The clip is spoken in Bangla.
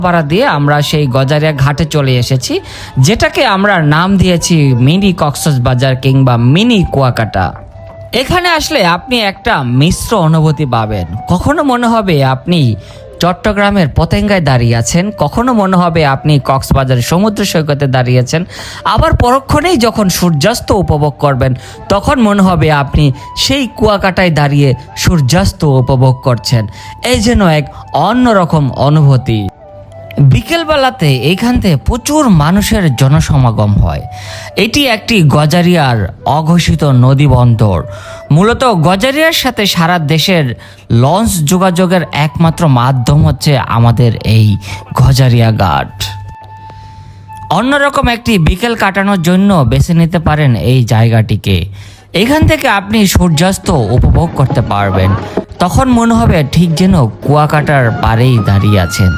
ভাড়া দিয়ে আমরা সেই গজারিয়া ঘাটে চলে এসেছি, যেটাকে আমরা নাম দিয়েছি মিনি কক্সবাজার কিংবা মিনি কুয়াকাটা। এখানে আসলে আপনি একটা মিশ্র অনুভূতি পাবেন। কখনো মনে হবে আপনি চট্টগ্রামের পতেঙ্গায় দাঁড়িয়ে আছেন, কখনো মনে হবে আপনি কক্সবাজারের সমুদ্র সৈকতে দাঁড়িয়েছেন, আবার পরক্ষণেই যখন সূর্যাস্ত উপভোগ করবেন তখন মনে হবে আপনি সেই কুয়াকাটায় দাঁড়িয়ে সূর্যাস্ত উপভোগ করছেন। এই যেন এক অন্যরকম অনুভূতি। বিকেলবেলাতে এইখান থেকে প্রচুর মানুষের জনসমাগম হয়। এটি একটি গজারিয়ার অঘোষিত নদী বন্দর। মূলত গজারিয়ার সাথে সারা দেশের লঞ্চ যোগাযোগের একমাত্র মাধ্যম হচ্ছে আমাদের এই গজারিয়া ঘাট। অন্যরকম একটি বিকেল কাটানোর জন্য বেছে নিতে পারেন এই জায়গাটিকে। এখান থেকে আপনি সূর্যাস্ত উপভোগ করতে পারবেন। তখন মনে হবে ঠিক যেন কুয়াকাটার পাড়েই দাঁড়িয়ে আছেন।